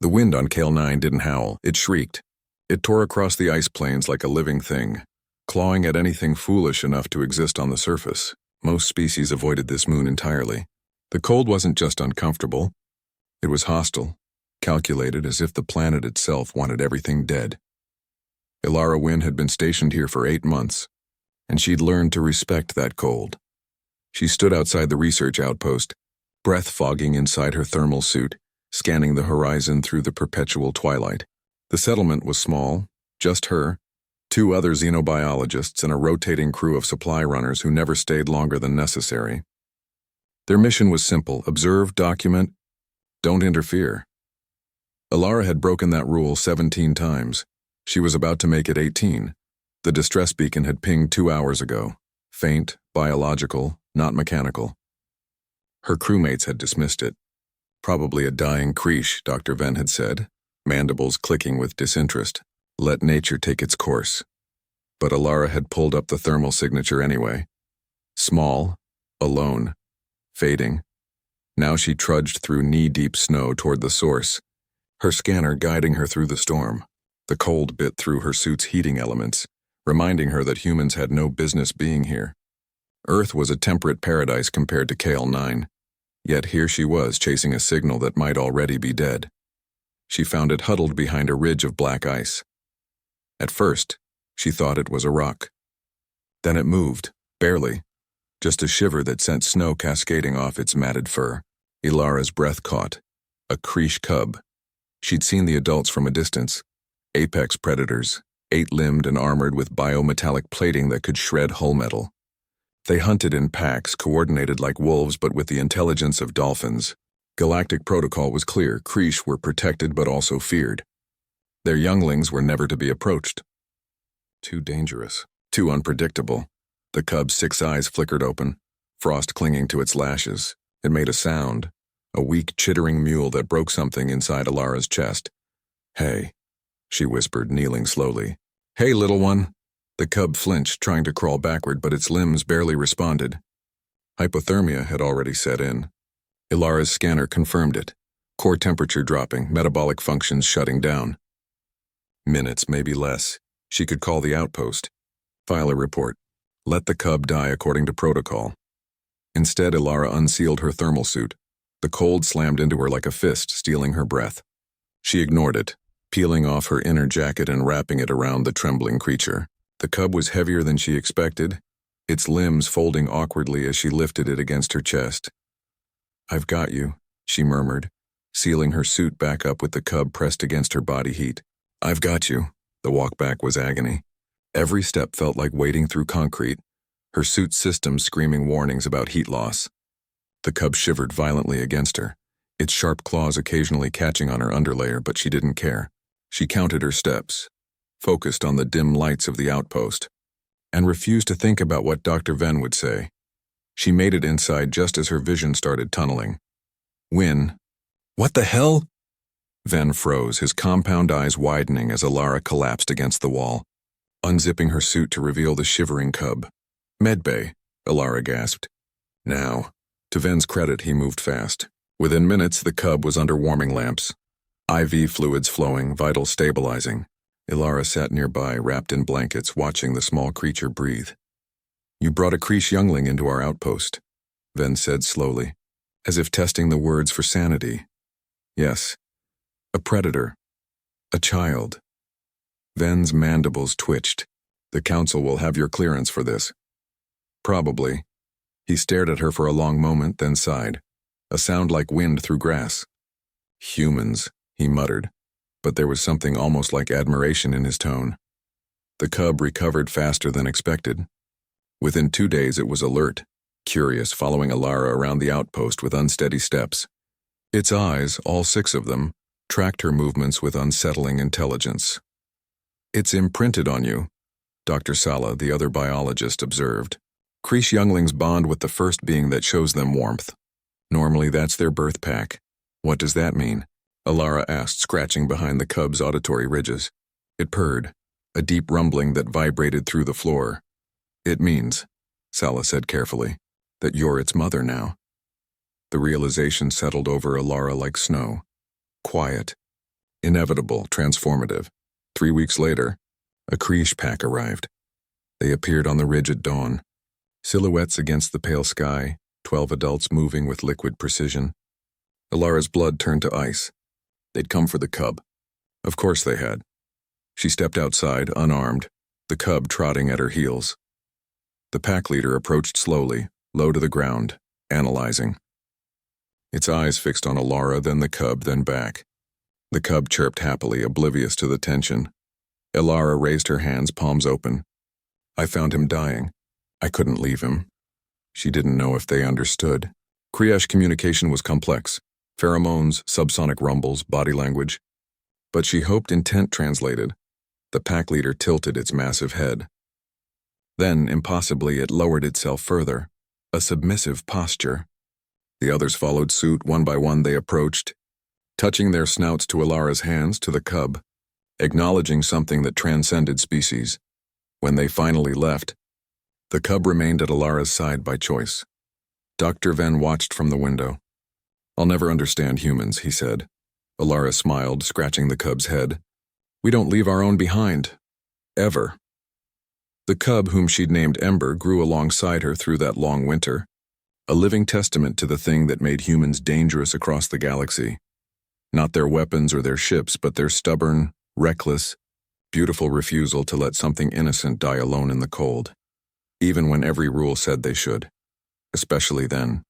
The wind on Kale 9 didn't howl, it shrieked. It tore across the ice plains like a living thing, clawing at anything foolish enough to exist on the surface. Most species avoided this moon entirely. The cold wasn't just uncomfortable, it was hostile, calculated as if the planet itself wanted everything dead. Ilara Wynn had been stationed here for 8 months, and she'd learned to respect that cold. She stood outside the research outpost, breath fogging inside her thermal suit, scanning the horizon through the perpetual twilight. The settlement was small, just her, 2 other xenobiologists, and a rotating crew of supply runners who never stayed longer than necessary. Their mission was simple: observe, document, don't interfere. Ilara had broken that rule 17 times. She was about to make it 18. The distress beacon had pinged 2 hours ago. Faint, biological, not mechanical. Her crewmates had dismissed it. Probably a dying Creesh, Dr. Venn had said, mandibles clicking with disinterest. Let nature take its course. But Ilara had pulled up the thermal signature anyway. Small, alone, fading. Now she trudged through knee-deep snow toward the source, her scanner guiding her through the storm. The cold bit through her suit's heating elements, reminding her that humans had no business being here. Earth was a temperate paradise compared to Kale 9, yet here she was chasing a signal that might already be dead. She found it huddled behind a ridge of black ice. At first, she thought it was a rock. Then it moved, barely, just a shiver that sent snow cascading off its matted fur. Ilara's breath caught. A Creesh cub. She'd seen the adults from a distance. Apex predators, 8-limbed and armored with biometallic plating that could shred hull metal. They hunted in packs, coordinated like wolves but with the intelligence of dolphins. Galactic protocol was clear: Creesh were protected but also feared. Their younglings were never to be approached. Too dangerous, too unpredictable. The cub's 6 eyes flickered open, frost clinging to its lashes. It made a sound, a weak, chittering mewl that broke something inside Ilara's chest. "Hey," she whispered, kneeling slowly. "Hey, little one." The cub flinched, trying to crawl backward, but its limbs barely responded. Hypothermia had already set in. Ilara's scanner confirmed it. Core temperature dropping, metabolic functions shutting down. Minutes, maybe less. She could call the outpost. File a report. Let the cub die according to protocol. Instead, Ilara unsealed her thermal suit. The cold slammed into her like a fist, stealing her breath. She ignored it, peeling off her inner jacket and wrapping it around the trembling creature. The cub was heavier than she expected, its limbs folding awkwardly as she lifted it against her chest. "I've got you," she murmured, sealing her suit back up with the cub pressed against her body heat. "I've got you." The walk back was agony. Every step felt like wading through concrete, her suit systems screaming warnings about heat loss. The cub shivered violently against her, its sharp claws occasionally catching on her underlayer, but she didn't care. She counted her steps, focused on the dim lights of the outpost, and refused to think about what Dr. Venn would say. She made it inside just as her vision started tunneling. "Wynn." "What the hell?" Venn froze, his compound eyes widening as Ilara collapsed against the wall, unzipping her suit to reveal the shivering cub. "Medbay," Ilara gasped. Now, to Venn's credit, he moved fast. Within minutes, the cub was under warming lamps, IV fluids flowing, vitals stabilizing. Ilara sat nearby, wrapped in blankets, watching the small creature breathe. "You brought a Creesh youngling into our outpost," Venn said slowly, as if testing the words for sanity. "Yes. A predator. A child." Venn's mandibles twitched. "The council will have your clearance for this." "Probably." He stared at her for a long moment, then sighed. A sound like wind through grass. "Humans," he muttered, but there was something almost like admiration in his tone. The cub recovered faster than expected. Within 2 days it was alert, curious, following Ilara around the outpost with unsteady steps. Its eyes, all 6 of them, tracked her movements with unsettling intelligence. "It's imprinted on you," Dr. Sala, the other biologist, observed. "Creesh younglings bond with the first being that shows them warmth. Normally that's their birth pack." "What does that mean?" Ilara asked, scratching behind the cub's auditory ridges. It purred, a deep rumbling that vibrated through the floor. "It means," Sala said carefully, "that you're its mother now." The realization settled over Ilara like snow. Quiet, Inevitable, transformative. 3 weeks later, a Krish pack arrived. They appeared on the ridge at dawn. Silhouettes against the pale sky, 12 adults moving with liquid precision. Alara's blood turned to ice. They'd come for the cub. Of course they had. She stepped outside, unarmed, the cub trotting at her heels. The pack leader approached slowly, low to the ground, analyzing. Its eyes fixed on Alara, then the cub, then back. The cub chirped happily, oblivious to the tension. Alara raised her hands, palms open. I found him dying. I couldn't leave him. She didn't know if they understood. Krish communication was complex. Pheromones, subsonic rumbles, body language. But she hoped intent translated. The pack leader tilted its massive head. Then, impossibly, it lowered itself further. A submissive posture. The others followed suit. One by one they approached, touching their snouts to Alara's hands, to the cub, acknowledging something that transcended species. When they finally left, the cub remained at Alara's side by choice. Dr. Venn watched from the window. I'll never understand humans, he said. Alara smiled, scratching the cub's head. We don't leave our own behind. Ever. The cub, whom she'd named Ember, grew alongside her through that long winter, a living testament to the thing that made humans dangerous across the galaxy. Not their weapons or their ships, but their stubborn, reckless, beautiful refusal to let something innocent die alone in the cold, even when every rule said they should. Especially then.